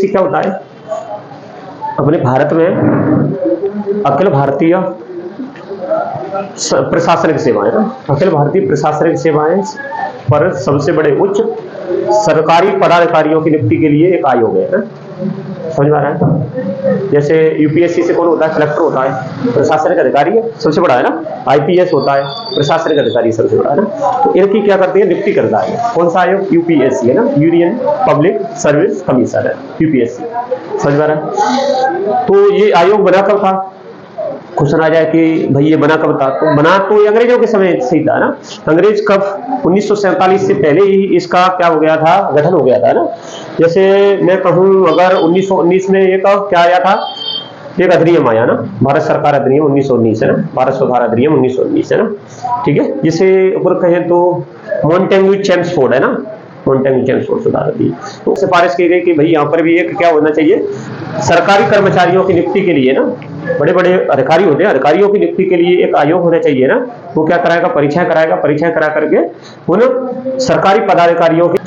क्या होता है अपने भारत में अखिल भारतीय प्रशासनिक सेवाएं, अखिल भारतीय प्रशासनिक सेवाएं पर सबसे बड़े उच्च सरकारी पदाधिकारियों की नियुक्ति के लिए एक आयोग है ना? समझ में आ रहा है? जैसे यूपीएससी से कौन होता है? कलेक्टर होता है, प्रशासनिक अधिकारी है, सबसे बड़ा है ना। आईपीएस होता है, प्रशासनिक अधिकारी सबसे बड़ा है ना। तो इनकी क्या करती है? नियुक्ति करता है। कौन सा आयोग? यूपीएससी है ना, यूनियन पब्लिक सर्विस कमीशन है यूपीएससी। समझ में आ रहा है? तो ये आयोग बना कब था? क्वेश्चन आ जाए कि भाई ये बना कब था? तो बना तो अंग्रेजों के समय से ही था ना। अंग्रेज कब? 1947 से पहले ही इसका क्या हो गया था? गठन हो गया था ना। जैसे मैं कहूं अगर 1919 में ये क्या आया था? एक अधिनियम आया ना, भारत सरकार अधिनियम 1919 है ना, भारत सुधार अधिनियम 1919 है ना, ठीक है। जिसे ऊपर कहें तो मॉन्टेग्यू चेम्सफोर्ड है ना, मॉन्टेग्यू चेम्सफोर्ड सुधार अधिनियम। तो सिफारिश की गई कि भाई यहाँ पर भी एक क्या होना चाहिए? सरकारी कर्मचारियों की नियुक्ति के लिए ना, बड़े बड़े अधिकारी होते हैं, अधिकारियों की नियुक्ति के लिए एक आयोग होना चाहिए ना। वो क्या कराएगा? परीक्षा कराएगा, परीक्षा करा करके उन सरकारी पदाधिकारियों की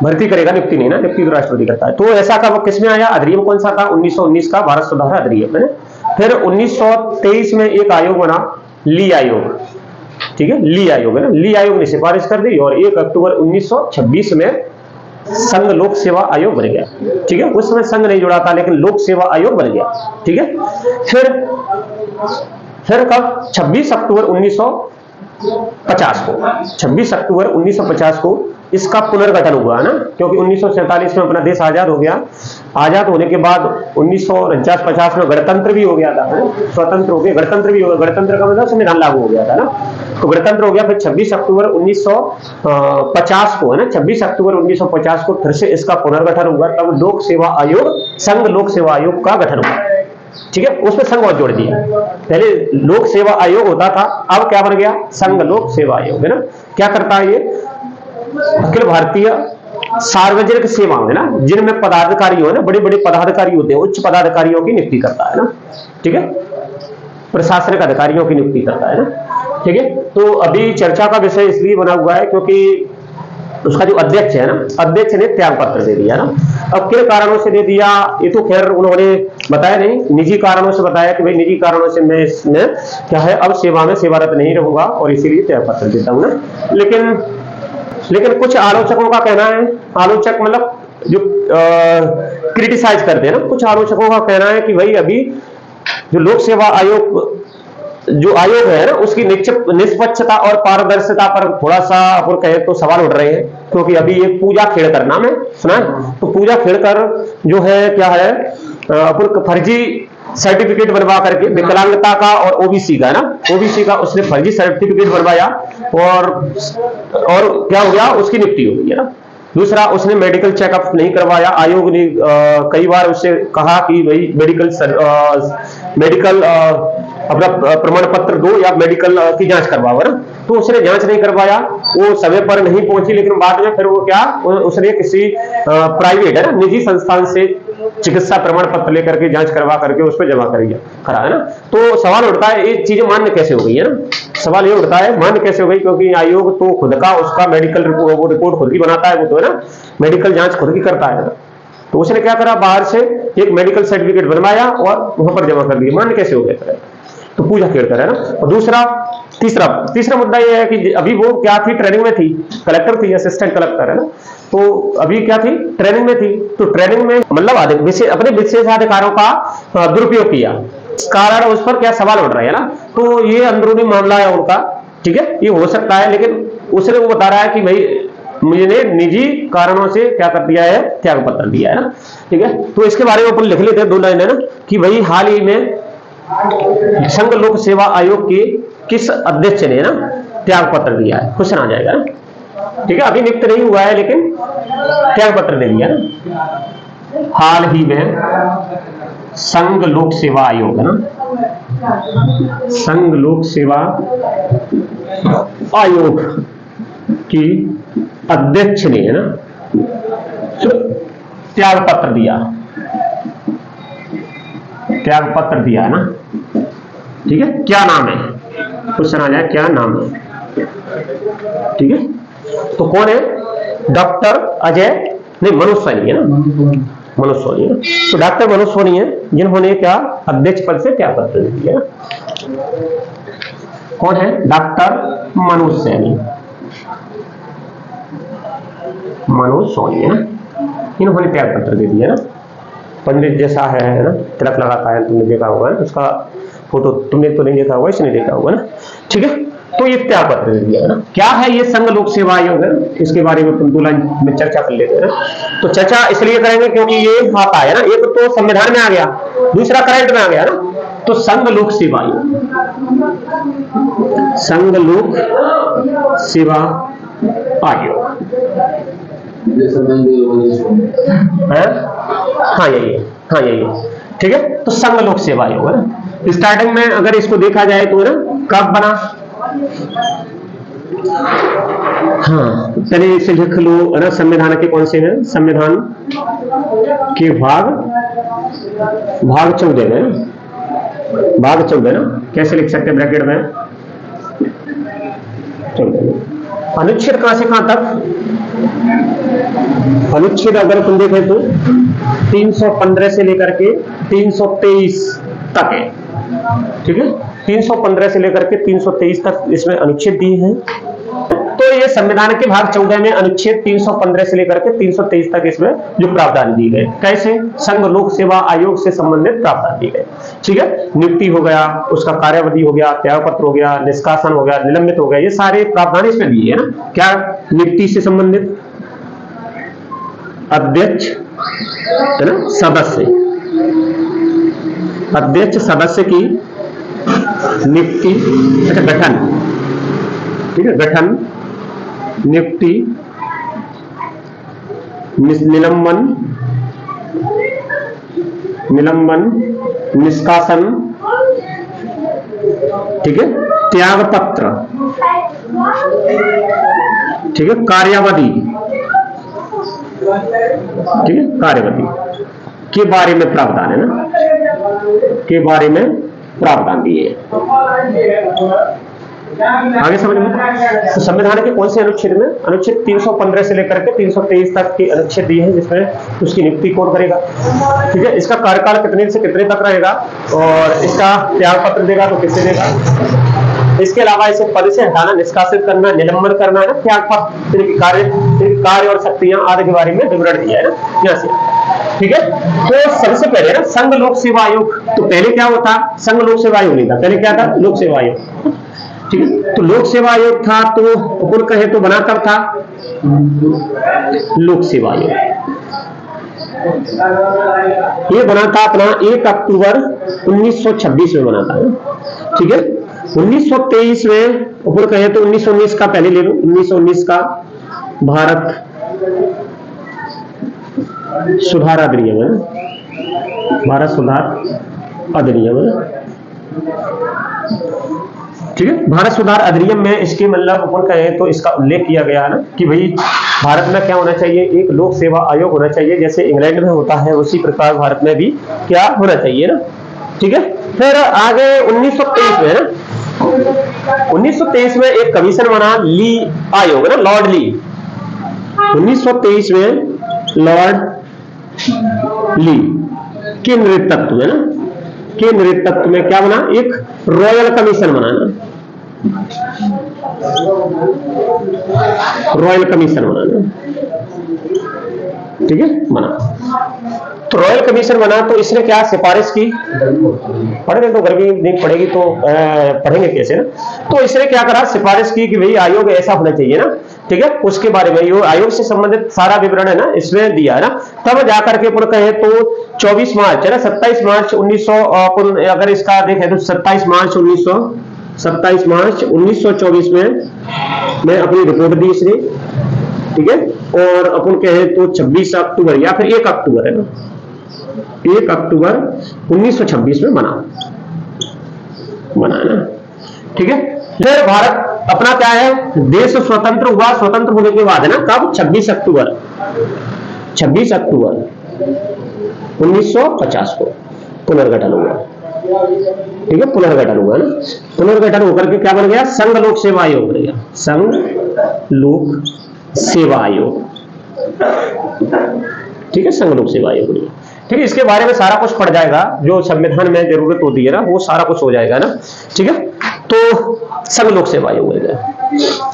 भर्ती करेगा, नियुक्ति नहीं ना, नियुक्ति तो राष्ट्रपति करता है। तो ऐसा का किस में आया? अधिनियम कौन सा था? 1919 का भारत सुधार अधिनियम है। फिर 1923 में एक आयोग बना, ली आयोग, ठीक है, ली आयोग है ना। ली आयोग ने सिफारिश कर दी और 1 अक्टूबर 1926 में संघ लोक सेवा आयोग बन गया, ठीक है। उस समय संघ नहीं जुड़ा था लेकिन लोक सेवा आयोग बन गया, ठीक है। फिर कब? 26 अक्टूबर 1950 को, 26 अक्टूबर 1950 को इसका पुनर्गठन हुआ ना, क्योंकि 1947 में अपना देश आजाद हो गया। आजाद होने के बाद 1949-50 में गणतंत्र भी हो गया था, स्वतंत्र हो गया, गणतंत्र भी हो गया। गणतंत्र का मतलब संविधान लागू हो गया था ना, तो गणतंत्र हो गया। फिर 26 अक्टूबर 1950 को है ना, 26 अक्टूबर 1950 को फिर से इसका पुनर्गठन हुआ। तब लोक सेवा आयोग, संघ लोक सेवा आयोग का गठन हुआ, ठीक है। उसमें संघ और जोड़ दिया। पहले लोक सेवा आयोग होता था, अब क्या बन गया? संघ लोक सेवा आयोग है ना। क्या करता है ये? अखिल भारतीय सार्वजनिक सेवाओं है ना, जिनमें पदाधिकारी हो ना, बड़े बड़े पदाधिकारी होते हैं, उच्च पदाधिकारियों की नियुक्ति करता है ना, ठीक है। प्रशासनिक अधिकारियों की नियुक्ति करता है ना, ठीक है। तो अभी चर्चा का विषय इसलिए बना हुआ है क्योंकि उसका जो अध्यक्ष है ना, अध्यक्ष ने त्याग पत्र दे दिया ना। अब किन कारणों से दे दिया ये तो खैर उन्होंने बताया नहीं, निजी कारणों से बताया कि भाई निजी कारणों से मैं इसमें क्या है, अब सेवा में सेवारत नहीं रहूंगा और इसीलिए त्याग पत्र देता हूं ना। लेकिन कुछ आलोचकों का कहना है, आलोचक मतलब जो क्रिटिसाइज करते हैं ना, कुछ आलोचकों का कहना है कि भाई अभी जो लोक सेवा आयोग जो आयोग है ना, उसकी निष्पक्षता और पारदर्शिता पर थोड़ा सा अपन कहें तो सवाल उठ रहे हैं, क्योंकि अभी ये पूजा खेड़कर नाम है, सुना है? तो पूजा खेड़कर जो है क्या है, अपन फर्जी सर्टिफिकेट बनवा करके विकलांगता का और ओबीसी का ना, ओबीसी का उसने फर्जी सर्टिफिकेट बनवाया और क्या हो गया? उसकी नियुक्ति हो गई है ना। दूसरा, उसने मेडिकल चेकअप नहीं करवाया। आयोग ने कई बार उससे कहा कि भाई मेडिकल अपना प्रमाण पत्र दो या मेडिकल की जांच करवाओ ना, तो उसने जांच नहीं करवाया, वो समय पर नहीं पहुंची। लेकिन बाद में फिर वो क्या, उसने किसी प्राइवेट है ना, निजी संस्थान से चिकित्सा प्रमाण पत्र लेकर के जांच करवा करके उस पर जमा करा है ना। तो सवाल उठता है ये चीजें मान्य कैसे हो गई है ना, सवाल ये उठता है मान्य कैसे हो गई, क्योंकि आयोग तो खुद का उसका मेडिकल रिपोर्ट खुद ही बनाता है, वो तो है ना, मेडिकल जांच खुद ही करता है। तो उसने क्या करा, बाहर से एक मेडिकल सर्टिफिकेट बनवाया और वहां पर जमा कर दिया, मान्य कैसे हो गया? तो पूजा खेड़कर है ना। और दूसरा तीसरा मुद्दा यह है कि अभी वो क्या थी? ट्रेनिंग में थी, कलेक्टर थी, असिस्टेंट कलेक्टर है ना। तो अभी क्या थी? ट्रेनिंग में थी। तो ट्रेनिंग में मतलब अपने विशेषाधिकारों का दुरुपयोग किया, इस कारण उस पर क्या सवाल उठ रहे हैं ना। तो ये अंदरूनी मामला है उनका, ठीक है, ये हो सकता है। लेकिन उसने वो बता रहा है कि भाई मुझे निजी कारणों से क्या कर दिया है? त्याग पत्र दिया है ना, ठीक है। तो इसके बारे में अपन लिख लेते हैं 2 लाइन है ना, कि भाई हाल ही में संघ लोक सेवा आयोग के किस अध्यक्ष ने ना त्याग पत्र दिया है? क्वेश्चन आ जाएगा ना, ठीक है। अभी नियुक्त नहीं हुआ है लेकिन त्याग पत्र दे दिया ना। हाल ही में संघ लोक सेवा आयोग है ना, संघ लोक सेवा आयोग की अध्यक्ष ने है ना त्याग पत्र दिया, त्याग पत्र दिया है ना, ठीक है। क्या नाम है? क्वेश्चन आ जाए क्या नाम है, ठीक है। तो कौन है? डॉक्टर अजय नहीं, मनोज सैनी है ना, मनोज सोनी है। तो डॉक्टर मनोज सोनी है जिन्होंने क्या अध्यक्ष पद से त्याग पत्र दे दिया। कौन है? डॉक्टर मनोज सैनी, मनोज सोनी है, इन्होंने त्याग पत्र दे दिया ना। पंडित जैसा है ना, तिलक लगाता है, तुमने देखा होगा ना उसका फोटो, तुमने तो नहीं देखा होगा, इसने देखा होगा ना। ठीक है, तो ये त्याग पत्र दे दिया है ना। क्या है ये संघ लोक सेवा आयोग है, इसके बारे में तुम 2 लाइन में चर्चा कर लेते हैं ना। तो चर्चा इसलिए करेंगे क्योंकि ये आता है ना, एक तो संविधान में आ गया, दूसरा करंट में आ गया ना। तो संघ लोक सेवा आयोग, संघ लोक सेवा आयोग है, हाँ यही है, हाँ यही है। ठीक है, तो संघ लोक सेवा आयोग है ना। स्टार्टिंग में अगर इसको देखा जाए तो ना कब बना, हाँ चलिए इसे लिख लो है ना। संविधान के कौन से हैं? संविधान के भाग 14 में, भाग 14 ना, कैसे लिख सकते हैं ब्रैकेट में 14। अनुच्छेद कहां से कहां तक? अनुच्छेद अगर तुम देखें तो 315 से लेकर के 323 तक है। ठीक है, 315 से लेकर के 323 तक इसमें अनुच्छेद दिए हैं। तो ये संविधान के भाग 14 में अनुच्छेद 315 से लेकर के 323 तक इसमें जो प्रावधान दिए गए, कैसे? संघ लोक सेवा आयोग से संबंधित प्रावधान दिए गए। ठीक है, नियुक्ति हो गया, उसका कार्यावधि हो गया, त्यागपत्र हो गया, निष्कासन हो गया, निलंबित हो गया, ये सारे प्रावधान इसमें दिए है ना। क्या? नियुक्ति से संबंधित अध्यक्ष है ना, सदस्य, अध्यक्ष सदस्य की नियुक्ति, अच्छा गठन, ठीक है, गठन, नियुक्ति, निलंबन, निष्कासन, ठीक है, त्यागपत्र, ठीक है, कार्यावधि, ठीक है, कार्यावधि के बारे में प्रावधान है ना, के बारे में प्रावधान दिए। आगे समझ में? तो संविधान के कौन से अनुच्छेद में? अनुच्छेद 315 से लेकर के 323 तक के अनुच्छेद दिए हैं, जिसमें उसकी नियुक्ति कौन करेगा, ठीक है, इसका कार्यकाल कितने से कितने तक रहेगा, और इसका त्याग पत्र देगा तो किससे देगा, इसके अलावा इसे पद से हटाना, निष्कासित करना, निलंबन करना है ना, त्याग पत्र कार्य और शक्तियां आदि के बारे में विवरण दिया है ना यहाँ से। ठीक है, तो सबसे पहले ना संघ लोक सेवा आयोग, तो पहले क्या होता? संघ लोक सेवा आयोग नहीं था, पहले क्या था? लोक सेवा आयोग। ठीक है, तो लोक सेवा आयोग था तो अपन कहे तो बना कब था? लोक सेवा आयोग ये बना था अपना 1 अक्टूबर 1926 में बना था। ठीक है, 1923 में अपन कहे तो 1919 का पहले ले लो, 1919 का भारत सुधार अधिनियम है, भारत सुधार अधिनियम है। ठीक है, भारत सुधार अधिनियम में इसके मतलब अपन कहें तो इसका उल्लेख किया गया है ना कि भाई भारत में क्या होना चाहिए? एक लोक सेवा आयोग होना चाहिए, जैसे इंग्लैंड में होता है उसी प्रकार भारत में भी क्या होना चाहिए ना। ठीक है, फिर आगे 1923 में ना, 1923 में एक कमीशन बना, ली आयोग है ना, लॉर्ड ली। 1923 में लॉर्ड ली के नेतृत्व है ना, के नेतृत्व में क्या बना? एक रॉयल कमीशन बनाना, रॉयल कमीशन बनाना। ठीक है, बना तो रॉयल कमीशन बना, तो इसने क्या सिफारिश की? पढ़ेंगे तो गर्मी नहीं पड़ेगी तो पढ़ेंगे कैसे ना। तो इसने क्या करा? सिफारिश की कि भाई आयोग ऐसा होना चाहिए ना। ठीक है, उसके बारे में आयोग से संबंधित सारा विवरण है ना इसमें दिया है ना। तब जाकर के पुनः कहे तो 24 मार्च है ना, 27 मार्च 1900 अगर इसका देखें तो 27 मार्च 1924 में अपनी रिपोर्ट दी इसने। ठीक है, और अपन कहे तो 26 अक्टूबर या फिर 1 अक्टूबर है ना, 1 अक्टूबर 1926 में बना ना। ठीक है, फिर भारत अपना क्या है? देश स्वतंत्र हुआ। स्वतंत्र होने के बाद है ना, कब? 26 अक्टूबर 1950 को पुनर्गठन हुआ। ठीक है, पुनर्गठन हुआ ना। पुनर्गठन होकर के क्या बन गया? संघ लोक सेवा आयोग बन गया, संघ लोक सेवा आयोग। ठीक है, संघ लोक सेवा आयोग। ठीक है, इसके बारे में सारा कुछ पढ़ जाएगा, जो संविधान में जरूरत होती है ना वो सारा कुछ हो जाएगा ना। ठीक है, तो संघ लोक सेवा आयोग है।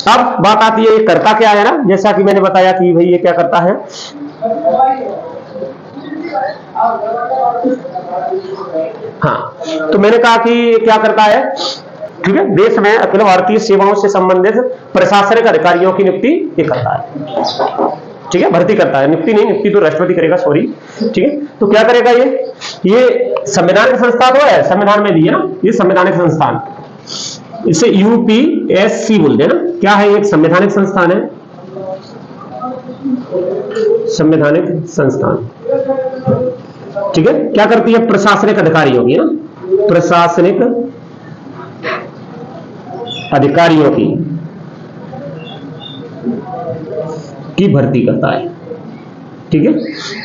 अब बात आती है ये करता क्या है ना, जैसा कि मैंने बताया कि भाई ये क्या करता है। हाँ, तो मैंने कहा कि क्या करता है। ठीक है, देश में अखिल भारतीय सेवाओं से संबंधित प्रशासनिक अधिकारियों की नियुक्ति ये करता है। ठीक है, भर्ती करता है, नियुक्ति नहीं, नियुक्ति तो राष्ट्रपति करेगा, सॉरी। ठीक है, तो क्या करेगा ये संवैधानिक संस्थान तो है, संविधान में दी है ना ये संवैधानिक संस्थान, इसे यूपीएससी बोलते हैं ना। क्या है, एक संवैधानिक संस्थान है, संवैधानिक संस्थान। ठीक है, क्या करती है, प्रशासनिक अधिकारी होगी ना, प्रशासनिक अधिकारियों की भर्ती करता है। ठीक है,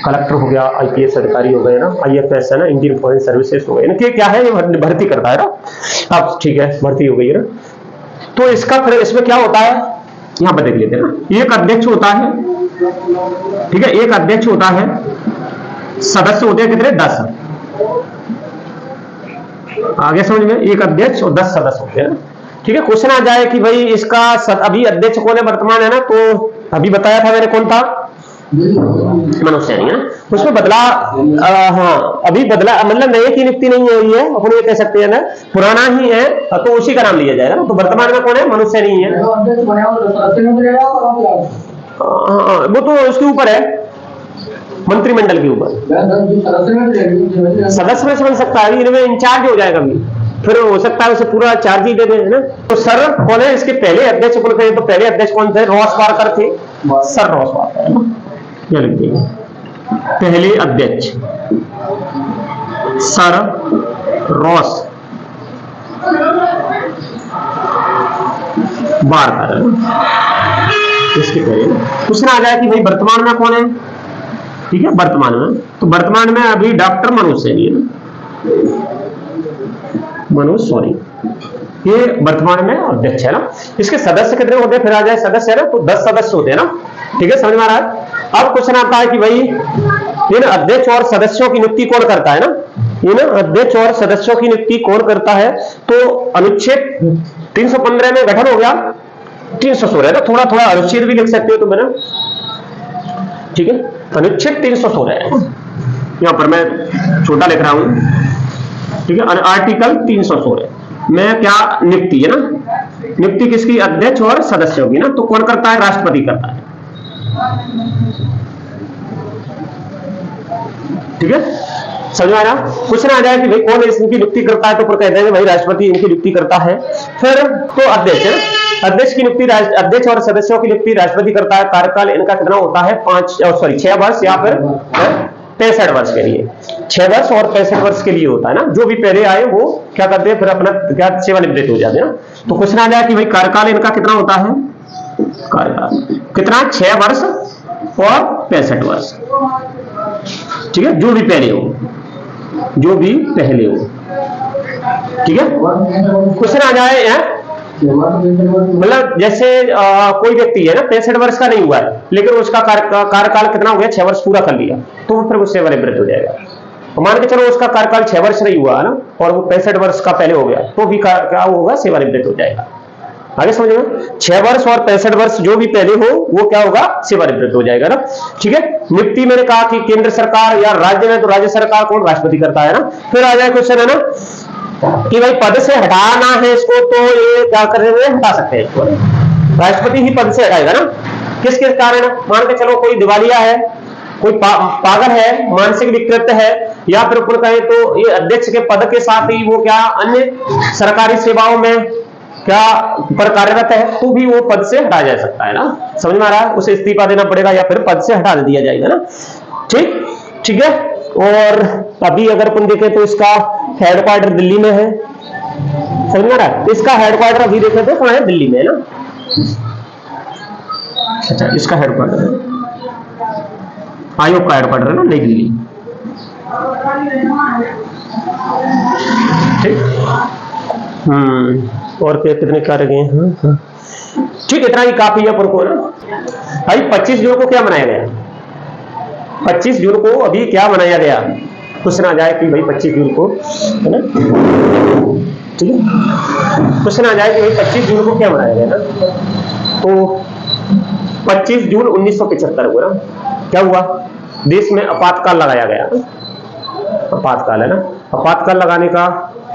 कलेक्टर हो गया, आईपीएस अधिकारी हो गए ना, आईएफएस है ना, इंडियन फॉरेन सर्विसेज हो गए, इनके क्या है, ये भर्ती करता है ना। अब ठीक है, भर्ती हो गई है ना, तो इसका फिर इसमें क्या होता है यहां पर देख लेते हैं ना। एक अध्यक्ष होता है, ठीक है, एक अध्यक्ष होता है, सदस्य होते हैं कितने, 10। आगे समझ में, एक अध्यक्ष और 10 सदस्य होते हैं। ठीक है, क्वेश्चन आ जाए कि भाई इसका अभी अध्यक्ष कौन है वर्तमान है ना, तो अभी बताया था मैंने कौन था, मनोज सैनी है ना। उसमें बदला, हाँ अभी बदला, मतलब नए की नियुक्ति नहीं हुई है, अपन ये कह सकते हैं ना, पुराना ही है तो उसी का नाम लिया जाएगा ना। तो वर्तमान में कौन है, मनोज सैनी है। वो तो उसके ऊपर है, मंत्रिमंडल के ऊपर सदस्य में से बन सकता है, इनमें इंचार्ज हो जाएगा अभी, फिर हो सकता है उसे पूरा चार्ज ही दे दें, है ना। तो सर कौन है इसके पहले अध्यक्ष कौन थे, तो पहले अध्यक्ष कौन थे, रॉस पार्कर थे, सर रॉस पार्कर है ना, क्या लिख देंगे, पहले अध्यक्ष सर रॉस पार्कर है ना, इसके पहले। क्वेश्चन आ जाए कि भाई वर्तमान में कौन है। ठीक है, वर्तमान में, तो वर्तमान में अभी डॉक्टर मनोज सैनी है ना, मनोज सॉरी, ये वर्तमान में अध्यक्ष है ना। इसके सदस्य कितने होते हैं, फिर आ जाए सदस्य है ना, तो 10 सदस्य होते हैं ना। ठीक है, समझ में आ रहा है। अब क्वेश्चन आता है कि भाई इन अध्यक्ष और सदस्यों की नियुक्ति कौन करता है ना, इन अध्यक्ष और सदस्यों की नियुक्ति कौन करता है। तो अनुच्छेद 315 में गठन हो गया, 316 ना, थोड़ा थोड़ा अनुच्छेद भी लिख सकते हो तुम, है ना। ठीक है, अनुच्छेद 316 है, यहां पर मैं छोटा लिख रहा हूं। ठीक है, आर्टिकल 316 में क्या नियुक्ति है ना, नियुक्ति किसकी, अध्यक्ष और सदस्यों की ना। तो कौन करता है, राष्ट्रपति करता है। ठीक है, समझ में आ रहा। क्वेश्चन आ जाए कि भाई कौन इनकी नियुक्ति करता है, तो फिर कहते हैं भाई राष्ट्रपति इनकी नियुक्ति करता है। फिर तो अध्यक्ष है ना, अध्यक्ष की नियुक्ति, अध्यक्ष और सदस्यों की नियुक्ति राष्ट्रपति करता है। कार्यकाल इनका कितना होता है, 6 वर्ष या फिर 65 वर्ष के लिए, 6 वर्ष और 65 वर्ष के लिए होता है ना। जो भी पहले आए वो क्या करते हैं, फिर अपना क्या सेवानिवृत्त हो जाते हैं ना। तो क्वेश्चन आ जाए कि भाई कार्यकाल इनका कितना होता है, कार्यकाल कितना, 6 वर्ष और 65 वर्ष। ठीक है, जो भी पहले हो, जो भी पहले हो। ठीक है, क्वेश्चन आ जाए मतलब जैसे कोई व्यक्ति है ना 65 वर्ष का नहीं हुआ है, लेकिन उसका कार्यकाल कितना हो गया, 6 वर्ष पूरा कर लिया, तो फिर वो सेवानिवृत्त हो जाएगा। तो मान के चलो उसका कार्यकाल 6 वर्ष नहीं हुआ है ना, और वो 65 वर्ष का पहले हो गया, तो भी क्या होगा, सेवानिवृत्त हो जाएगा। आगे समझ में, 6 वर्ष और 65 वर्ष जो भी पहले हो वो क्या होगा, सेवानिवृत्त हो जाएगा ना। ठीक है, नियुक्ति मैंने कहा कि केंद्र सरकार या राज्य में, तो राज्य सरकार कौन, राष्ट्रपति करता है ना। फिर आ जाए क्वेश्चन है ना कि भाई पद से हटाना है इसको, तो ये क्या कर रहे हैं, हटा सकते हैं इसको, राष्ट्रपति ही पद से हटाएगा ना। किस किस कारण, मान के चलो कोई दिवालिया है, कोई पागल है, मानसिक विकृत है, या फिर ऊपर कहे तो ये अध्यक्ष के पद के साथ ही वो क्या अन्य सरकारी सेवाओं में क्या पर कार्यरत है, तो भी वो पद से हटा जा सकता है ना। समझ में आ रहा है, उसे इस्तीफा देना पड़ेगा या फिर पद से हटा दिया जाएगा ना। ठीक है। और अभी अगर अपन देखें तो इसका हेडक्वार्टर दिल्ली में है, समझ में आ रहा है। इसका हेडक्वार्टर अभी देखें तो कहां है, दिल्ली में है ना। अच्छा, इसका हेडक्वार्टर है, आयोग का हेडक्वार्टर है ना, नई दिल्ली। ठीक, और कितने कार्य गए हैं। ठीक, इतना ही काफी है अपन को ना भाई। 25 जून को क्या मनाया गया, 25 जून को अभी क्या मनाया गया, कुछ ना जाए कि भाई 25 जून को, है ना, ठीक है, कुछ ना जाए कि भाई 25 जून को क्या मनाया गया ना। तो 25 जून 1975 को ना क्या हुआ, देश में आपातकाल लगाया गया। आपातकाल है ना, आपातकाल लगाने का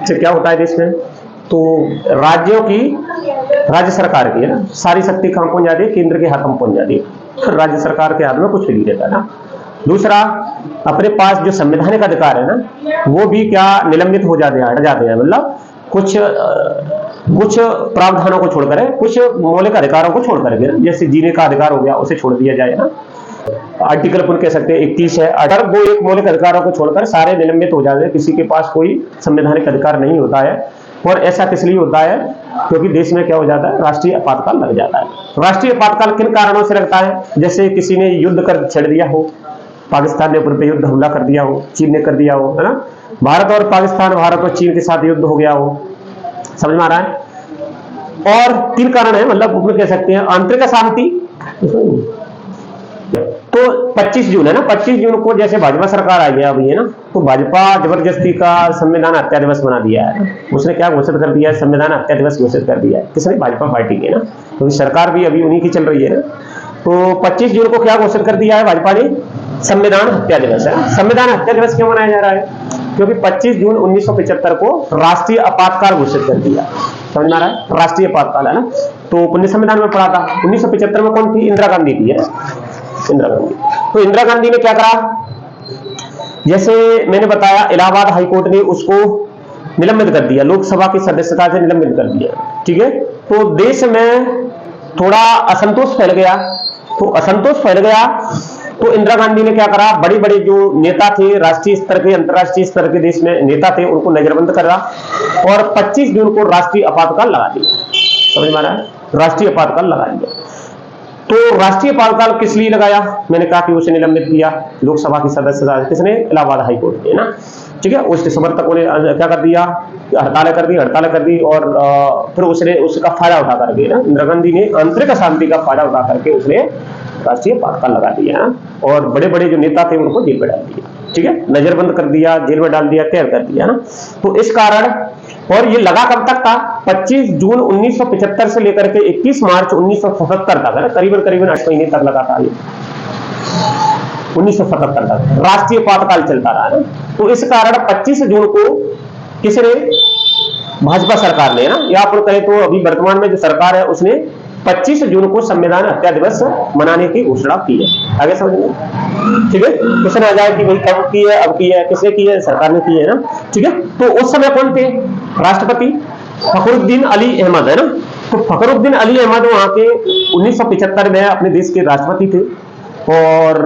से क्या होता है देश में, तो राज्यों की, राज्य सरकार की, है ना, सारी शक्ति कहां पहुंच जाती है, केंद्र के हाथ में पहुंच जाती है, राज्य सरकार के हाथ में कुछ भी नहीं रहता ना। दूसरा, अपने पास जो संवैधानिक अधिकार है ना, वो भी क्या निलंबित हो जाते हैं, हट जाते हैं, मतलब कुछ प्रावधानों को छोड़कर, कुछ मौलिक अधिकारों को छोड़कर के, जैसे जीने का अधिकार हो गया उसे छोड़ दिया जाए ना, आर्टिकल अपन कह सकते हैं 21 है, अगर वो एक मौलिक अधिकारों को छोड़कर सारे निलंबित हो जाते हैं, किसी के पास कोई संवैधानिक अधिकार नहीं होता है। और ऐसा किस लिए होता है, क्योंकि देश में क्या हो जाता है, राष्ट्रीय आपातकाल लग जाता है। राष्ट्रीय आपातकाल किन कारणों से लगता है, जैसे किसी ने युद्ध कर छेड़ दिया हो, पाकिस्तान ने अपन पे युद्ध हमला कर दिया हो, चीन ने कर दिया हो, है ना, भारत और पाकिस्तान, भारत और चीन के साथ युद्ध हो गया हो, समझ में आ रहा है। और 3 कारण है, मतलब अपन कह सकते हैं आंतरिक अशांति। तो 25 जून है ना, 25 जून को जैसे भाजपा सरकार आ गया अभी, है ना, तो भाजपा जबरदस्ती का संविधान हत्या दिवस बना दिया है। उसने क्या घोषित कर दिया है, संविधान हत्या दिवस घोषित कर दिया है, किसने, भाजपा पार्टी के ना, तो सरकार भी अभी उन्हीं की चल रही है ना। तो 25 जून को क्या घोषित कर दिया है भाजपा ने, संविधान हत्या दिवस है। संविधान हत्या दिवस क्यों मनाया जा रहा है, क्योंकि 25 जून 1975 को राष्ट्रीय आपातकाल घोषित कर दिया, समझ में आ रहा है, राष्ट्रीय आपातकाल है ना। तो पुण्य संविधान में पढ़ा था, 1975 में कौन थी, इंदिरा गांधी थी, है इंदिरा गांधी। तो इंदिरा गांधी ने क्या करा, जैसे मैंने बताया इलाहाबाद हाईकोर्ट ने उसको निलंबित कर दिया, लोकसभा की सदस्यता से निलंबित कर दिया, ठीक है। तो देश में थोड़ा असंतोष फैल गया, तो इंदिरा गांधी ने क्या करा, बड़े बड़े जो नेता थे, राष्ट्रीय स्तर के, अंतर्राष्ट्रीय स्तर के देश में नेता थे, उनको नजरबंद करा और 25 जून को राष्ट्रीय आपातकाल लगा दिया, समझ में आ रहा है, राष्ट्रीय आपातकाल लगा दिया। तो राष्ट्रीय आपातकाल किस लिए लगाया, मैंने कहा कि उसे निलंबित किया, लोकसभा की सदस्यता किसने, इलाहाबाद हाईकोर्ट ने ना, ठीक है। उसके समर्थकों ने क्या कर दिया, हड़ताल कर दी और फिर उसने उसका फायदा उठा करके ना, इंदिरा गांधी ने आंतरिक अशांति का फायदा उठा करके उसने राष्ट्रीय आपातकाल लगा दिया और बड़े बड़े जो नेता थे उनको जेल में डाल दिया, ठीक है, नजरबंद कर दिया, जेल में डाल दिया, कैद कर दिया ना। तो इस कारण, और ये लगा कब तक था, 25 जून 1975 से लेकर के 21 मार्च 1977 तक, है ना, करीबन 8 महीने तक लगा था ये, 1977 तक राष्ट्रीय आपातकाल चलता रहा ना। तो इस कारण 25 जून को किसने, भाजपा सरकार ने ना, या आप कहें तो अभी वर्तमान में जो सरकार है उसने 25 जून को संविधान हत्या दिवस मनाने की घोषणा की है। आगे समझ में, ठीक है, क्वेश्चन आ जाए कि भाई कब की है, अब की है, किसने की है, सरकार ने की है ना, ठीक है। तो उस समय कौन थे राष्ट्रपति, फखरुद्दीन अली अहमद, है ना। तो फखरुद्दीन अली अहमद वहां के 1975 में अपने देश के राष्ट्रपति थे और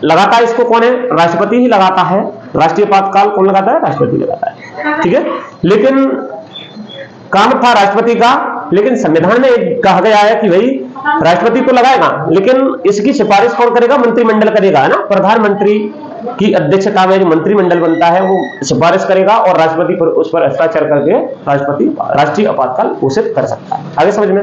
लगातार इसको कौन है, राष्ट्रपति ही लगाता है, राष्ट्रीय आपातकाल कौन लगाता है, राष्ट्रपति लगाता है, ठीक है। लेकिन काम था राष्ट्रपति का, लेकिन संविधान में कहा गया है कि भाई राष्ट्रपति तो लगाएगा, लेकिन इसकी सिफारिश कौन करेगा, मंत्रिमंडल करेगा, है ना। प्रधानमंत्री की अध्यक्षता में जो मंत्रिमंडल बनता है वो सिफारिश करेगा और राष्ट्रपति पर उस पर हस्ताक्षर करके राष्ट्रपति राष्ट्रीय आपातकाल घोषित कर सकता है। आगे समझ में।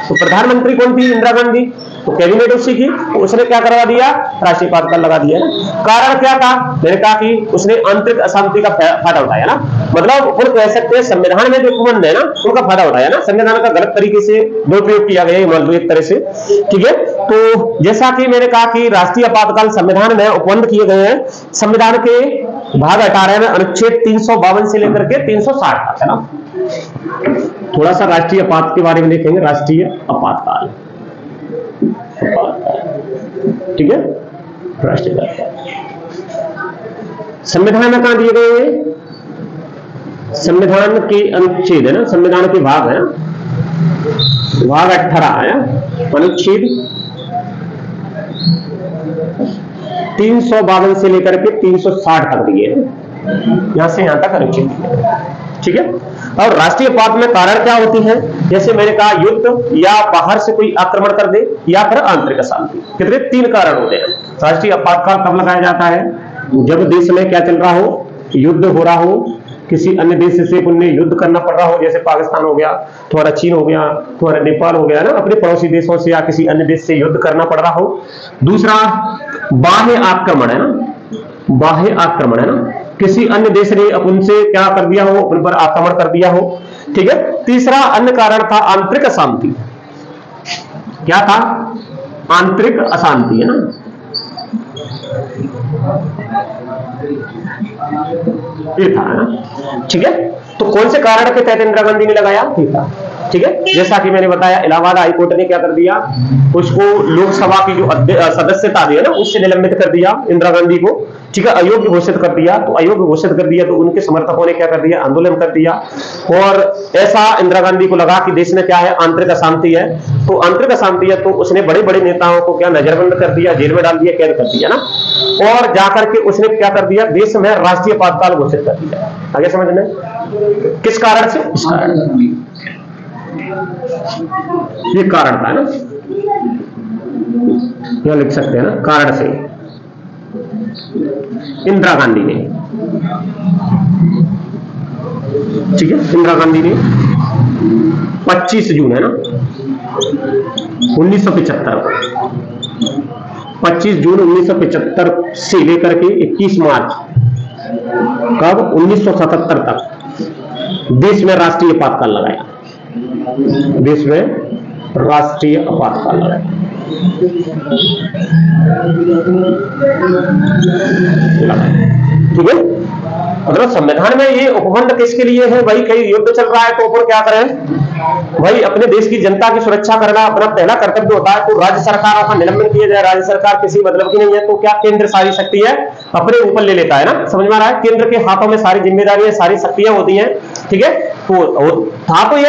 तो प्रधानमंत्री कौन थी, इंदिरा गांधी, तो कैबिनेट उसी की, तो उसने क्या करवा दिया, राष्ट्रीय आपातकाल लगा दिया ना। कारण क्या था, मैंने कहा कि उसने आंतरिक अशांति का फायदा उठाया ना, मतलब वो कह सकते हैं संविधान में जो उपबंध है ना उनका फायदा उठाया ना, संविधान का गलत तरीके से दुरुपयोग किया गया मान लो एक तरह से, ठीक है। तो जैसा कि मैंने कहा कि राष्ट्रीय आपातकाल संविधान में उपबंध किए गए हैं, संविधान के भाग 18 में अनुच्छेद 352 से लेकर के 360 तक, है ना। थोड़ा सा राष्ट्रीय आपात के बारे में देखेंगे, राष्ट्रीय आपातकाल, ठीक है, राष्ट्रीय आपातकाल संविधान में कहां दिए गए हैं, संविधान के अनुच्छेद है ना, संविधान के भाग है, भाग 18 है, अनुच्छेद 352 से लेकर के 360 तक दिए, यहां से यहां तक अनुच्छेद दिए, ठीक है। और राष्ट्रीय आपात में कारण क्या होती है, जैसे मैंने कहा युद्ध या बाहर से कोई आक्रमण कर दे या फिर आंतरिक अशांति, कितने 3 कारण होते हैं। राष्ट्रीय आपातकाल कब लगाया जाता है, जब देश में क्या चल रहा हो, युद्ध हो रहा हो, किसी अन्य देश से उन्हें युद्ध करना पड़ रहा हो, जैसे पाकिस्तान हो गया, तुम्हारा चीन हो गया, तुम्हारा नेपाल हो गया ना, अपने पड़ोसी देशों से या किसी अन्य देश से युद्ध करना पड़ रहा हो। दूसरा, बाह्य आक्रमण है ना, बाह्य आक्रमण है ना, किसी अन्य देश ने अपन से क्या कर दिया हो, उन पर आक्रमण कर दिया हो। ठीक है। तीसरा अन्य कारण था आंतरिक अशांति। क्या था? आंतरिक अशांति है ना, ये था ना। ठीक है। तो कौन से कारण के तहत इंदिरा गांधी ने लगाया? ये था। ठीक है। जैसा कि मैंने बताया, इलाहाबाद हाईकोर्ट ने क्या कर दिया, उसको लोकसभा की जो सदस्यता दी है ना, उससे निलंबित कर दिया इंदिरा गांधी को। ठीक है। अयोग्य घोषित कर दिया। तो अयोग्य घोषित कर दिया तो उनके समर्थकों ने क्या कर दिया, आंदोलन कर दिया। और ऐसा इंदिरा गांधी को लगा कि देश में क्या है, आंतरिक अशांति है। तो आंतरिक अशांति है तो उसने बड़े बड़े नेताओं को क्या नजरबंद कर दिया, जेल में डाल दिया, कैद कर दिया ना। और जाकर के उसने क्या कर दिया, देश में राष्ट्रीय आपातकाल घोषित कर दिया। आगे समझ में? किस कारण से? इस कारण, ये कारण था ना, यहां लिख सकते हैं ना, कारण से इंदिरा गांधी ने। ठीक है। इंदिरा गांधी ने 25 जून है ना 1975 को, 25 जून 1975 से लेकर के 21 मार्च कब 1977 तक देश में राष्ट्रीय आपातकाल लगाया। देश में राष्ट्रीय आपातकाल लगाया। ठीक है। मतलब संविधान में ये उपबंध किसके लिए है भाई? कहीं युद्ध चल रहा है तो ऊपर क्या करें भाई, अपने देश की जनता की सुरक्षा करना अपना पहला कर्तव्य होता है। तो राज्य सरकारों का निलंबन किया जाए, राज्य सरकार किसी मतलब की नहीं है, तो क्या केंद्र सारी शक्ति है अपने ऊपर ले लेता है ना। समझ में आ रहा है? केंद्र के हाथों में सारी जिम्मेदारियां, सारी शक्तियां होती हैं। ठीक है। तो था तो ये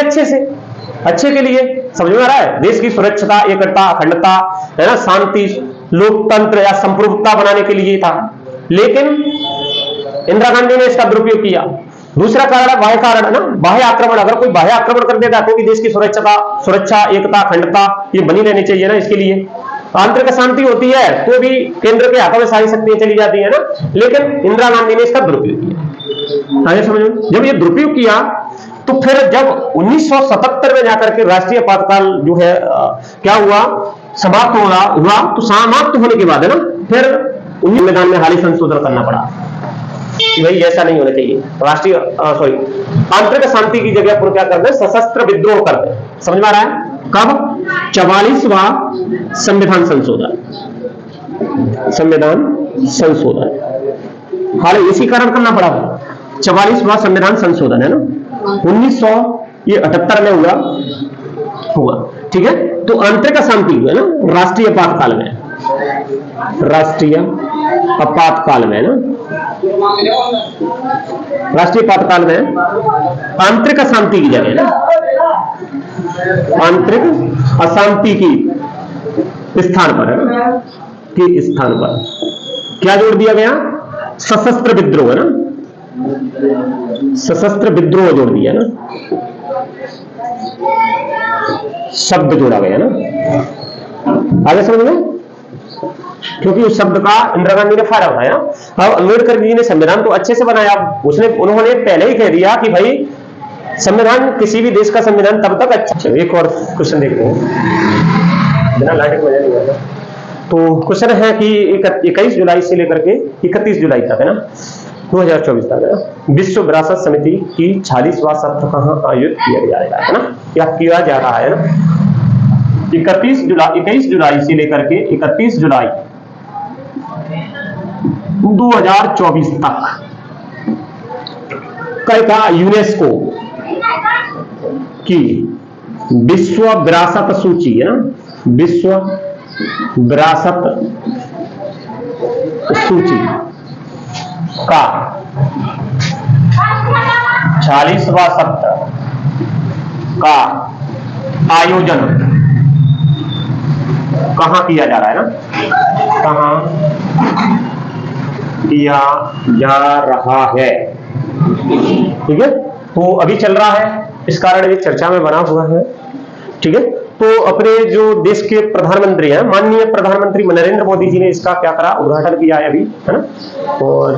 अच्छे के लिए, समझ में आ रहा है? देश की सुरक्षता, एकता, अखंडता है ना, शांति, लोकतंत्र या संप्रभुता बनाने के लिए था। लेकिन इंदिरा गांधी ने इसका दुरुपयोग किया। दूसरा कारण है बाह्य कारण है ना, बाह्य आक्रमण। अगर कोई बाह्य आक्रमण कर देता है तो भी देश की सुरक्षा, एकता, अखंडता ये बनी रहनी चाहिए ना। इसके लिए आंतरिक शांति होती है तो भी केंद्र के हाथों में सारी शक्तियां चली जाती है ना। लेकिन इंदिरा गांधी ने इसका दुरुपयोग किया। आगे समझो, जब ये दुरुपयोग किया तो फिर जब 1977 में जाकर के राष्ट्रीय आपातकाल जो है क्या हुआ, समाप्त हुआ। तो समाप्त होने के बाद है ना, फिर संविधान में हाल ही संशोधन करना पड़ा कि भाई ऐसा नहीं होना चाहिए। राष्ट्रीय आंतरिक शांति की जगह पर क्या करते हैं, सशस्त्र विद्रोह करते हैं। समझ में आ रहा है? कब? 44वां संविधान संशोधन हाल इसी कारण करना पड़ा। 44वां संविधान संशोधन है ना, 1978 में हुआ। ठीक है। तो आंतरिक अशांति है ना, राष्ट्रीय आपातकाल में ना, राष्ट्रीय आपातकाल में आंतरिक अशांति की जगह ना, आंतरिक अशांति की स्थान पर है ना, के स्थान पर क्या जोड़ दिया गया? सशस्त्र विद्रोह है ना, सशस्त्र विद्रोह जोड़ दिया ना, शब्द जोड़ा गया ना। आगे समझ में? क्योंकि उस शब्द का इंदिरा गांधी ने फायदा उठाया। अब अम्बेडकर जी ने संविधान तो अच्छे से बनाया। उन्होंने पहले ही कह दिया कि भाई संविधान, किसी भी देश का संविधान तब तक अच्छा। एक और क्वेश्चन देखते हैं, बिना लाइट मजा नहीं आता। तो क्वेश्चन है कि 21 जुलाई से लेकर के 31 जुलाई तक है ना, 2024 तक है ना, विश्व विरासत समिति की 46वां सत्र कहां आयोजित किया जाएगा है ना, क्या किया जा रहा है ना? 21 जुलाई से लेकर के 31 जुलाई 2024 तक का यूनेस्को की विश्व विरासत सूची है ना, विश्व विरासत सूची का 46वां सत्र का आयोजन कहां किया जा रहा है ना, कहां किया जा रहा है। ठीक है। तो अभी चल रहा है, इस कारण ये चर्चा में बना हुआ है। ठीक है। तो अपने जो देश के प्रधानमंत्री हैं, माननीय प्रधानमंत्री नरेंद्र मोदी जी ने इसका क्या करा, उद्घाटन किया है अभी है ना। और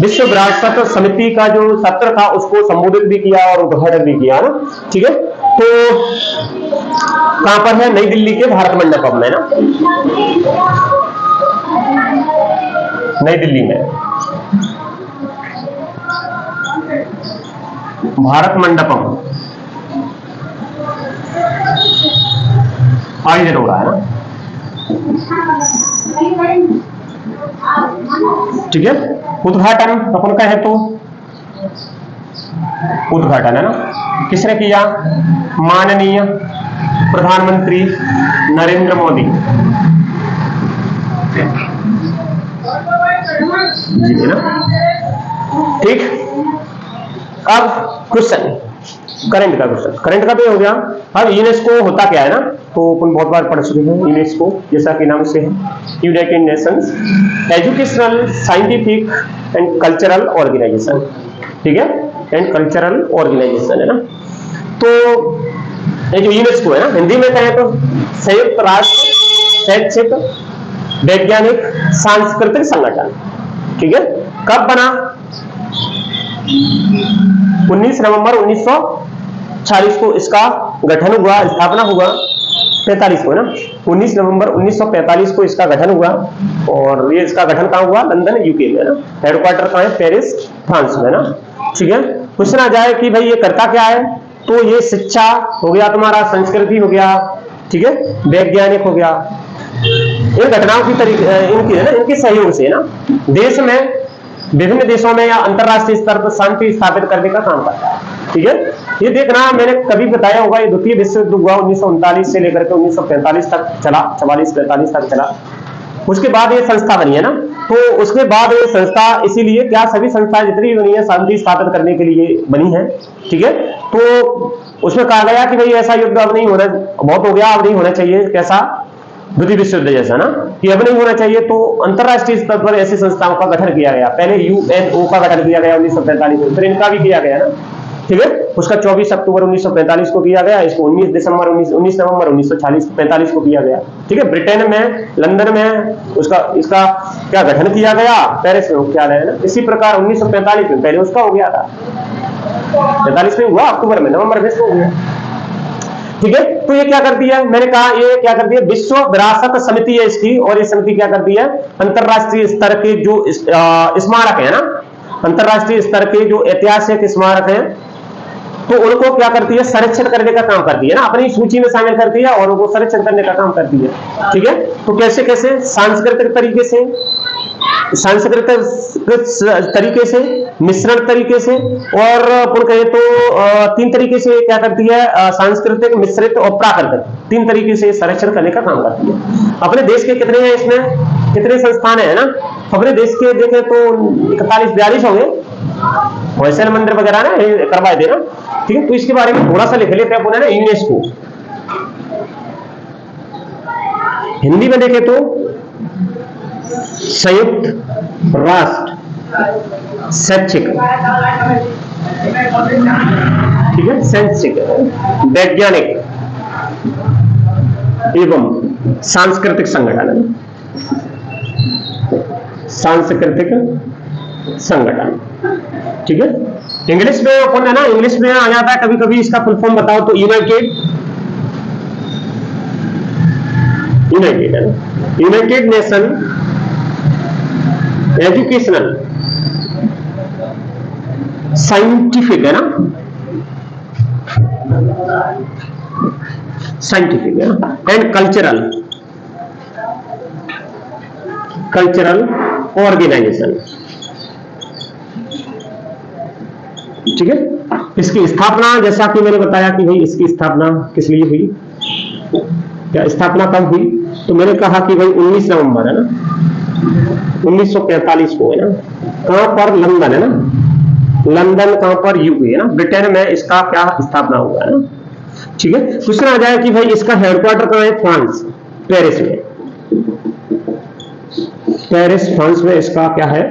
विश्व विरासत समिति का जो सत्र था उसको संबोधित भी किया और उद्घाटन भी किया ना। ठीक है। तो कहां पर है? नई दिल्ली के भारत मंडपम में ना, नई दिल्ली में। भारत मंडपम आयोजन हो रहा है ना, ठीक है। उद्घाटन अपन का है तो उद्घाटन है ना, किसने किया? माननीय प्रधानमंत्री नरेंद्र मोदी जी है ना, ठीक। अब क्वेश्चन करंट का, क्वेश्चन करंट का भी हो गया। अब यूनेस्को होता क्या है ना, तो अपन बहुत बार पढ़ चुके हैं। यूनेस्को जैसा कि नाम से है, United Nations Educational, Scientific and Cultural Organization, ठीक है, एंड कल्चरल ऑर्गेनाइजेशन है ना। तो ये जो यूनेस्को है ना, हिंदी में कहें तो संयुक्त राष्ट्र शैक्षिक, वैज्ञानिक, सांस्कृतिक संगठन, ठीक है। कब बना? 19 नवंबर 1940 को इसका गठन हुआ, स्थापना हुआ 45 को ना, 19 नवंबर 1945 को इसका गठन हुआ। और ये इसका गठन कहाँ हुआ? लंदन, यूके में ना। हेडक्वार्टर कहाँ है? पेरिस, फ्रांस में ना, ठीक है। क्वेश्चन आ जाए कि भाई ये करता क्या है, तो ये शिक्षा हो गया तुम्हारा, संस्कृति हो गया, ठीक है, वैज्ञानिक हो गया। इन घटनाओं की इनकी है ना, इनके सहयोग से ना देश में, विभिन्न देशों में या अंतरराष्ट्रीय स्तर पर शांति स्थापित करने का काम करता है, ठीक है। ये देखना, मैंने कभी बताया होगा, ये द्वितीय विश्व युद्ध हुआ 1939 से लेकर के 1945 तक चला, 44-45 तक चला। उसके बाद ये संस्था बनी है ना, तो उसके बाद ये संस्था, इसीलिए क्या सभी संस्थाएं जितनी बनी है शांति स्थापित करने के लिए बनी है, ठीक है। तो उसमें कहा गया कि भाई ऐसा युद्ध अब नहीं होना, बहुत हो गया, अब नहीं होना चाहिए। कैसा? द्वितीय विश्व युद्ध जैसा ना, कि अब नहीं होना चाहिए। तो अंतरराष्ट्रीय स्तर पर ऐसी संस्थाओं का गठन किया गया। पहले यूएनओ का गठन किया गया 1945 में, फिर इनका भी किया गया ना, ठीक है। उसका 24 अक्टूबर 1945 को किया गया, इसको 19 नवंबर 1945 को किया गया, ठीक है। ब्रिटेन में, लंदन में इसका क्या गठन किया गया? पेरिस में मुख्यालय है ना। इसी प्रकार 1945 में पहले उसका हो गया था, 45 में हुआ, अक्टूबर में, नवंबर में इसको हो गया, ठीक है। तो ये क्या करती है? मैंने कहा ये क्या करती है? विश्व विरासत समिति है इसकी, और ये समिति क्या करती है? अंतरराष्ट्रीय स्तर के जो स्मारक है ना, अंतरराष्ट्रीय स्तर के जो ऐतिहासिक स्मारक हैं, तो उनको क्या करती है? संरक्षण करने का काम करती है ना, अपनी सूची में शामिल करती है और उनको संरक्षण करने का काम करती है, ठीक है। तो कैसे कैसे? सांस्कृतिक तरीके से, सांस्कृतिक तरीके से, मिश्रण तरीके से, और अपन कहे तो 3 तरीके से क्या करती है? सांस्कृतिक, मिश्रित और प्राकृतिक, 3 तरीके से संरक्षण करने का काम करती है। अपने देश के कितने हैं इसमें, कितने संस्थान है ना? अपने देश के देखें तो 41-42 होंगे, वैसे मंदिर वगैरह ना करवाए देना, ठीक है। तो इसके बारे में थोड़ा सा लिख लेते हैं अपन ना। यूनेस्को हिंदी में देखें तो संयुक्त राष्ट्र शैक्षिक, ठीक है, शैक्षिक, वैज्ञानिक एवं सांस्कृतिक संगठन, सांस्कृतिक संगठन, ठीक है। इंग्लिश में अपन है ना, इंग्लिश में आ जाता है कभी कभी, इसका फुल फॉर्म बताओ तो यूनाइटेड नेशन एजुकेशनल, साइंटिफिक है ना, साइंटिफिक है ना, एंड कल्चरल ऑर्गेनाइजेशन, ठीक है। इसकी स्थापना, जैसा कि मैंने बताया कि भाई इसकी स्थापना किस लिए हुई, क्या स्थापना कब हुई, तो मैंने कहा कि भाई 19 नवंबर है ना 1945 को है ना। कहां पर? लंदन है ना, लंदन कहां पर? यूके है ना, ब्रिटेन में इसका क्या स्थापना हुआ है ना, ठीक है। क्वेश्चन आ जाए कि भाई इसका हेडक्वार्टर कहां है? फ्रांस, पेरिस में, पेरिस फ्रांस में इसका क्या है?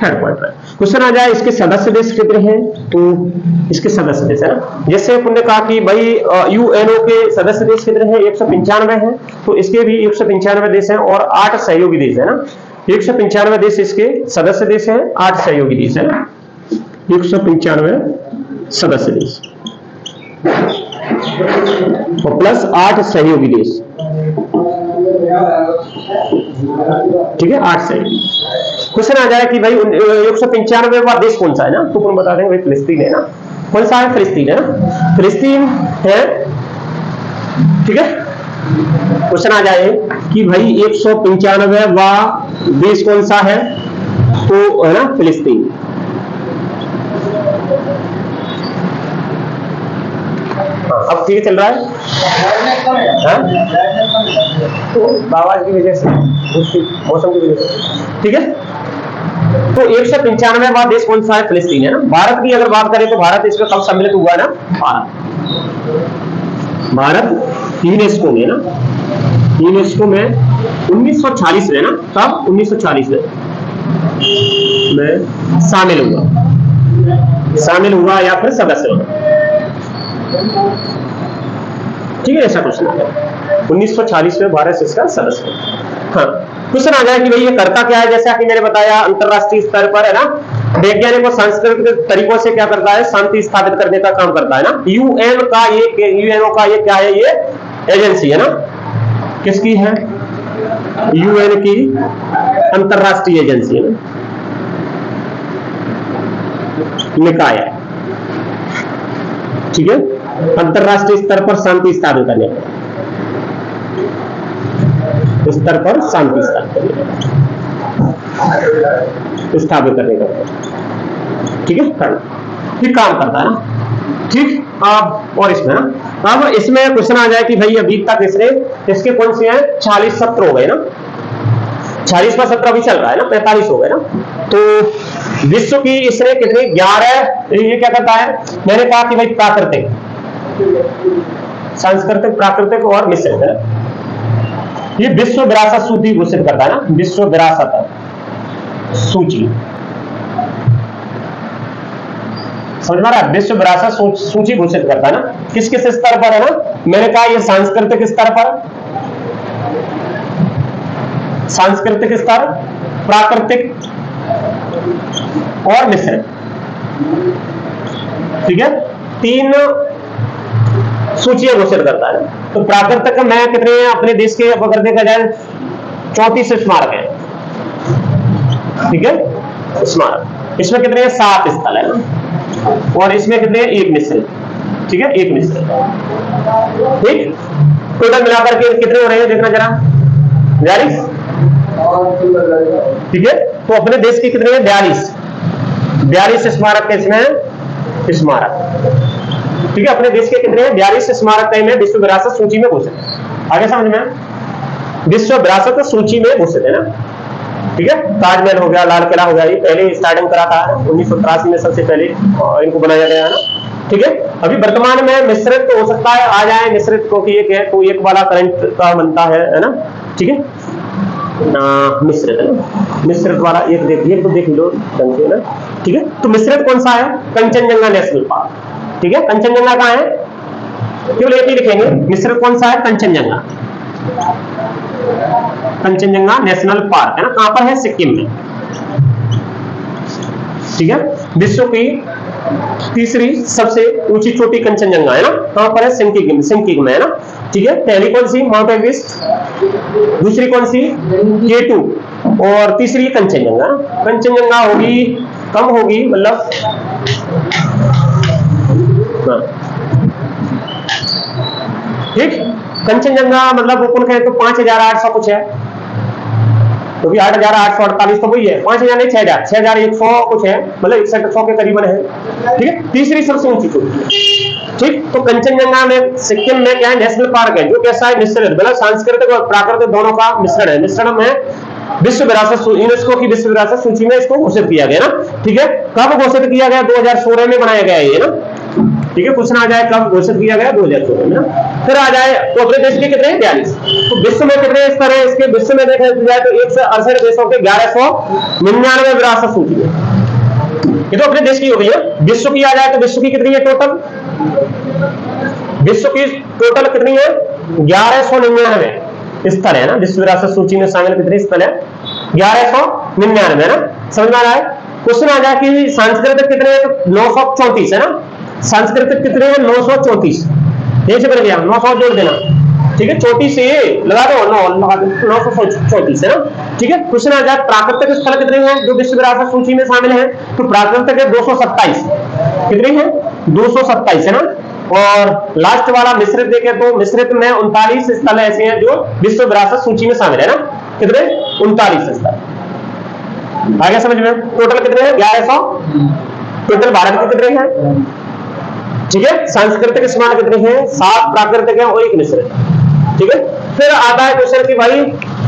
हेडक्वार्टर। क्वेश्चन आ जाए इसके सदस्य देश कितने हैं, तो इसके सदस्य देश है ना, जैसे हमने कहा कि भाई यूएनओ के सदस्य देश कितने हैं? 195 हैं, तो इसके भी 195 देश हैं और 8 सहयोगी देश है ना। 195 देश इसके सदस्य देश हैं, 8 सहयोगी देश है ना, 195 सदस्य देश और प्लस 8 सहयोगी देश, ठीक है, 8 सहयोगी। क्वेश्चन आ जाए कि भाई 195वां देश कौन सा है ना, तो कौन बता देंगे भाई फिलिस्तीन है ना। कौन सा है? फिलिस्तीन है ना, फिलिस्तीन है। ठीक है, क्वेश्चन आ जाए कि भाई 195वां देश कौन सा है, तो है ना फिलिस्तीन। अब ठीक चल रहा है तो आवाज की वजह से, मौसम की वजह से। ठीक है, तो 195वां देश कौन सा है? फिलिस्तीन है ना। भारत की अगर बात करें तो भारत इसमें कब सम्मिलित हुआ है ना? भारत यूनेस्को में ना, यूनेस्को में 1946 में ना, तब 1946 में शामिल हुआ या फिर सदस्य हुआ। ठीक है, ऐसा क्वेश्चन है 1946 में भारत इसका सदस्य। हाँ, क्वेश्चन आ जाए कि भाई ये करता क्या है, जैसा कि मैंने बताया अंतरराष्ट्रीय स्तर पर है ना, वैज्ञानिक और सांस्कृतिक तरीकों से क्या करता है, शांति स्थापित करने का काम करता है ना। यूएनओ का ये क्या है, ये एजेंसी है ना, किसकी है? यूएन की अंतरराष्ट्रीय एजेंसी है ना, निकाय। ठीक है, अंतरराष्ट्रीय स्तर पर शांति स्थापित करने का, स्तर पर शांति स्थापित करने का, ठीक है, ठीक काम करता है ना। ठीक, अब और इसमें ना, अब इसमें क्वेश्चन आ जाए कि भाई अभी तक इसके कौन से हैं? 46 सत्र हो गए ना, 46वां सत्र अभी चल रहा है ना, 45 हो गए ना। तो विश्व की इसने कितने 11, ये क्या करता है, मैंने कहा कि भाई प्राकृतिक, सांस्कृतिक, प्राकृतिक और मिश्रित है। ये विश्व विरासत सूची घोषित करता है ना, विश्व विरासत सूची, समझ में आ रहा है? विश्व विरासत सूची घोषित करता है ना, किस किस स्तर पर है ना, मैंने कहा ये सांस्कृतिक स्तर पर, सांस्कृतिक स्तर, प्राकृतिक और मिश्रित। ठीक है, 3 सूचियां घोषित करता है। तो प्राकृतिक में कितने हैं अपने देश के, अगर देखा जाए 34 स्मारक हैं। ठीक है, स्मारक, इसमें कितने हैं? 7 स्थल है ना, और इसमें कितने हैं? 1 मिश्रित। ठीक है, 1 मिश्रित। ठीक, टोटल मिलाकर के कितने हो रहे हैं, देखना जरा, 42। ठीक है, तो अपने देश के कितने हैं? 42 स्मारक है इसमें, स्मारक। ठीक है, अपने देश के कितने हैं? 42 स्मारक में विश्व विरासत सूची में घोषित है। आगे समझ में, विश्व विरासत सूची में घोषित है ना। ठीक है, ताजमहल हो गया, लाल किला हो गया, ये पहले स्टार्टिंग करा था 1983 में, सबसे पहले इनको बनाया गया है ना। ठीक है, अभी वर्तमान में मिश्रित तो हो सकता है आ जाए मिश्रित, क्योंकि एक है तो एक वाला करंट का बनता है ना। ठीक है, मिश्रित है ना, मिश्रित वाला एक देखिए, तो देख लो ढंग से ना। ठीक है, तो मिश्रित कौन सा है? Kanchenjunga national park. ठीक है, कंचनजंगा कहाँ है? केवल एक ही लिखेंगे, मिश्रित कौन सा है? कंचनजंगा, कंचनजंगा नेशनल पार्क है ना, कहां पर है? सिक्किम में। ठीक है, विश्व की तीसरी सबसे ऊंची चोटी कंचनजंगा है ना, कहां पर है? सिक्किम में है ना। ठीक है, पहली कौन सी? माउंट एवरेस्ट, दूसरी कौन सी? K2, और तीसरी कंचनजंगा। कंचनजंगा होगी कम होगी, मतलब ठीक, कंचनजंगा मतलब ओपन करें तो 5800 कुछ है, क्योंकि 8848 तो वही है, 5000 नहीं 6100 कुछ है, मतलब 6100 के करीबन है। ठीक है, तीसरी सबसे ऊंची चोटी। ठीक, तो कंचनजंगा में सिक्किम में क्या है? नेशनल पार्क है, जो कैसा है? मिश्रित, मतलब सांस्कृतिक और प्राकृतिक दोनों का मिश्रण है। मिश्रण में विश्व विरासत, यूनेस्को की विश्व विरासत सूची में इसको घोषित किया गया ना। ठीक है, कब घोषित किया गया? 2016 में बनाया गया है ये ना। ठीक है, क्वेश्चन आ जाए कब घोषित किया गया? 2016 में ना। फिर आ जाए तो अपने देश के कितने? 42। तो विश्व में कितने स्तर है इसके? विश्व में देखा जाए तो 168 देशों के 1199 विरासत सूची है। ये तो अपने देश की हो गई है। विश्व की आ जाए तो विश्व की कितनी है टोटल? विश्व की टोटल कितनी है? 1199 स्थल है ना। विश्व विरासत सूची में शामिल कितने स्थल है? 1199 है ना। समझ में आ रहा है? क्वेश्चन आ जाए कि सांस्कृतिक कितने हैं? तो 934 है ना। सांस्कृतिक कितने हैं? 934। यही से बन गया, 900 जोड़ देना, ठीक है, चोटी से लगा दो 934 है ना। ठीक है, क्वेश्चन आ जाए प्राकृतिक स्थल कितने हैं जो विश्व विरासत सूची में शामिल है, तो प्राकृतिक है 227, कितने हैं 227 है ना। और लास्ट वाला मिश्रित देखें तो मिश्रित में 39 स्थल ऐसे हैं जो विश्व विरासत सूची में शामिल है ना, कितने 39 स्थल। आ गया समझ में? टोटल कितने हैं 1100, टोटल भारत के कितने हैं, ठीक है। सांस्कृतिक स्मारक कितने हैं 7 प्राकृतिक है और 1 मिश्रित, ठीक है। फिर आता है क्वेश्चन कि भाई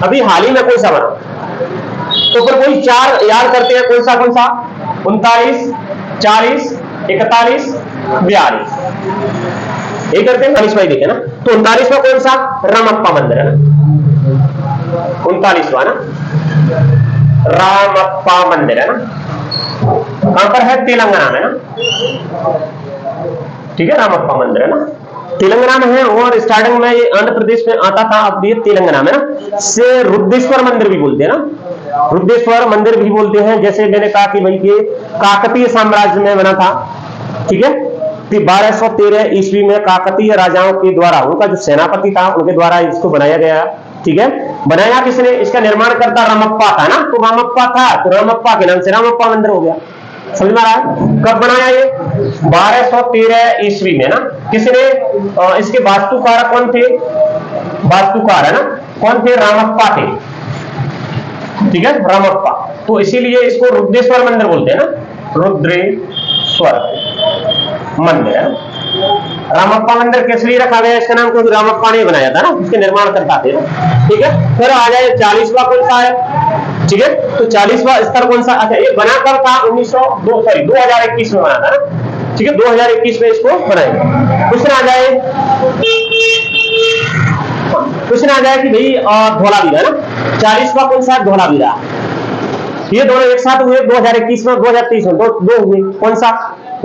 अभी हाल ही में कौन सा बना, तो फिर वही 4 याद करते हैं, कौन सा 39, 40, 41, 42 ये करते हैं। 39वां देखे ना, तो 39वां कौन सा, रामप्पा मंदिर है ना, 39वां ना रामप्पा मंदिर है ना, कहां पर है, तेलंगाना में ना, ठीक है। रामप्पा मंदिर है ना तेलंगाना में है, और स्टार्टिंग में ये आंध्र प्रदेश में आता था, अब ये तेलंगाना में ना। से रुद्रेश्वर मंदिर भी बोलते हैं ना, रुद्रेश्वर मंदिर भी बोलते हैं। जैसे मैंने कहा कि भाई ये काकतीय साम्राज्य में बना था, ठीक है। 1213 ईस्वी में काकतीय राजाओं के द्वारा, उनका जो सेनापति था उनके द्वारा इसको बनाया गया, ठीक है। बनाया किसने, इसका निर्माण करता रामप्पा था ना, तो रामप्पा था तो रामप्पा के नाम से रामप्पा मंदिर हो गया। समझ में आ रहा है? कब बनाया ये, 1213 ईस्वी में ना। किसने, इसके वास्तुकार कौन थे, वास्तुकार है ना कौन थे, रामप्पा थे, ठीक है रामप्पा। तो इसीलिए इसको रुद्रेश्वर मंदिर बोलते हैं ना, रुद्रेश्वर मंदिर है। रामप्पा मंदिर किस लिए रखा गया इसका नाम, क्योंकि रामप्पा ने बनाया था ना, उसके निर्माण करता थे ना, ठीक है। फिर आ जाए 40वां कौन सा है, ठीक है। तो 40वां स्तर कौन सा, अच्छा ये बना कर था 2021 में बना था ना, ठीक है। 2021 में इसको बनाया। क्वेश्चन आ जाए कि भाई धौलावीरा ना, 40वां कौन सा, धौलावीरा। ये दोनों एक साथ हुए 2021 में, 2023 में दो हुए, कौन सा,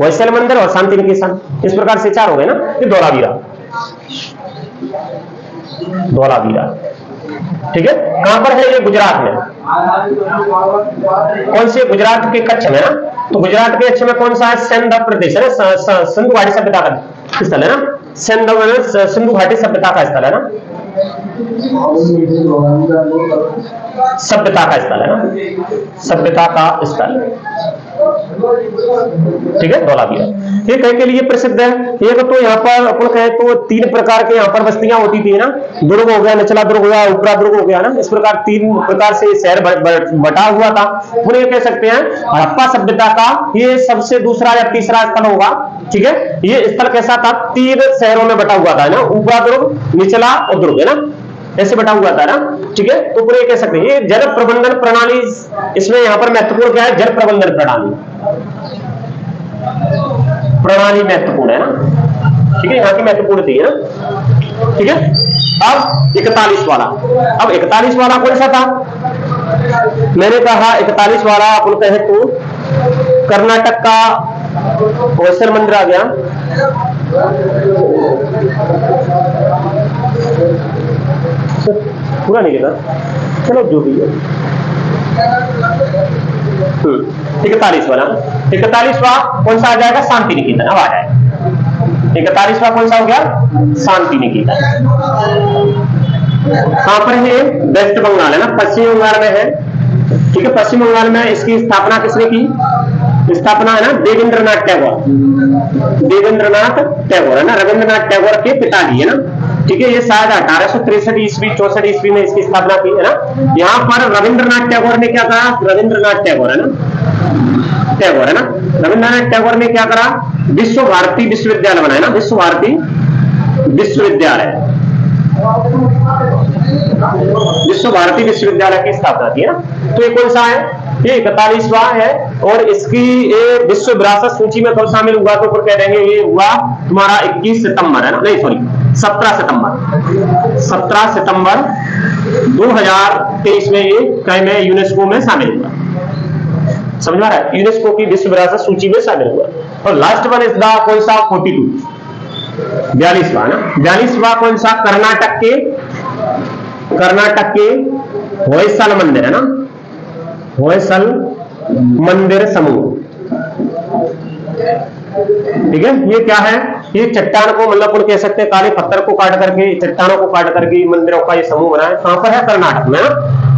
वैशाल मंदिर और शांति निकेतन। इस प्रकार से 4 हो गए ना। ये धौलावीरा, धौलावीरा, ठीक है। कहां पर है ये, गुजरात में। कौन से, गुजरात के कच्छ में ना, तो गुजरात के कच्छ में कौन सा है, सिंध प्रदेश है ना, सिंधु घाटी सभ्यता का स्थल है ना, सिंधु घाटी सभ्यता का स्थल है ना, सभ्यता का स्थल है ना, सभ्यता का स्थल, ठीक है धौलावीरा। ये कहीं के लिए प्रसिद्ध है। एक तो यहाँ पर अपन कहे तो 3 प्रकार के यहाँ पर बस्तियां होती थी ना, दुर्ग हो गया, निचला दुर्ग हो गया, ऊपरा दुर्ग हो गया ना, इस प्रकार 3 प्रकार से शहर बटा हुआ था। वो ये कह सकते हैं हड़प्पा सभ्यता का ये सबसे दूसरा या तीसरा स्थल होगा, ठीक है। ये स्थल कैसा था, 3 शहरों में बटा हुआ था ना, ऊपरा दुर्ग, निचला और दुर्ग है ना, ऐसे बटा हुआ था ना, ठीक है। तो पूरे कह सकते हैं ये जल प्रबंधन प्रणाली, इसमें यहाँ पर महत्वपूर्ण क्या है, जल प्रबंधन प्रणाली महत्वपूर्ण है ना, ठीक है। यहाँ की महत्वपूर्ण थी है ना, ठीक है। अब 41 वाला, अब 41 वाला कौन सा था, मैंने कहा 41 वाला अपन कहे तो कर्नाटक का वैशाल मंदिर आ गया, पूरा नहीं गिरा, चलो जो भी है। 41वां, 41वां कौन सा आ जाएगा, शांति निकेतन। अब आ जाए 41वां कौन सा हो गया, शांति निकेतन। कहां पर है, वेस्ट बंगाल है ना, पश्चिम बंगाल में है, ठीक है। पश्चिम बंगाल में इसकी स्थापना किसने की, स्थापना है ना देवेंद्रनाथ टैगोर, देवेंद्रनाथ टैगोर है ना, रविंद्रनाथ टैगोर के पिताजी है ना, ठीक है। ये शायद 1863 ईस्वी 64 ईस्वी में इसकी स्थापना की है ना। यहाँ पर रविंद्रनाथ टैगोर ने क्या करा, रविंद्रनाथ टैगोर है ना, टैगोर है ना, रविंद्रनाथ टैगोर ने क्या करा, विश्व भारती विश्वविद्यालय बनाया ना, विश्व भारती विश्वविद्यालय, विश्व भारती विश्वविद्यालय की स्थापना की है ना। तो ये कौन सा है, ये 41वां है, और इसकी ये विश्व विरासत सूची में कब शामिल हुआ, तो फिर कह देंगे ये हुआ तुम्हारा 21 सितंबर है ना, नहीं सॉरी 17 सितंबर 2023 में ये कहीं में यूनेस्को में शामिल हुआ। समझ में आ रहा है, यूनेस्को की विश्व विरासत सूची में शामिल हुआ। और लास्ट वन इज द कौन सा 42, 42वां ना, 42वां कौन सा, कर्नाटक के होयसल मंदिर है ना, होयसल मंदिर समूह, ठीक है। ये क्या है, ये चट्टान को मतलब अपन कह सकते हैं काले पत्थर को काट करके, चट्टानों को काट करके मंदिरों का ये समूह बना है। कहां पर है? कर्नाटक में ना,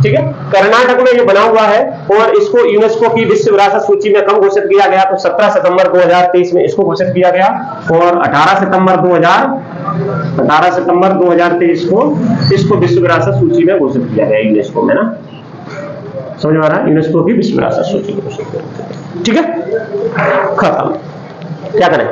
ठीक है, कर्नाटक में ये बना हुआ है और इसको यूनेस्को की विश्व विरासत सूची में कब घोषित किया गया? तो 17 सितंबर 2023 में इसको घोषित किया गया और 18 सितंबर 2023 को इसको विश्व विरासत सूची में घोषित किया गया यूनेस्को में ना, समझ में आ रहा है? यूनेस्को की विश्व विरासत सूची में घोषित किया, ठीक है, खत्म। क्या करें?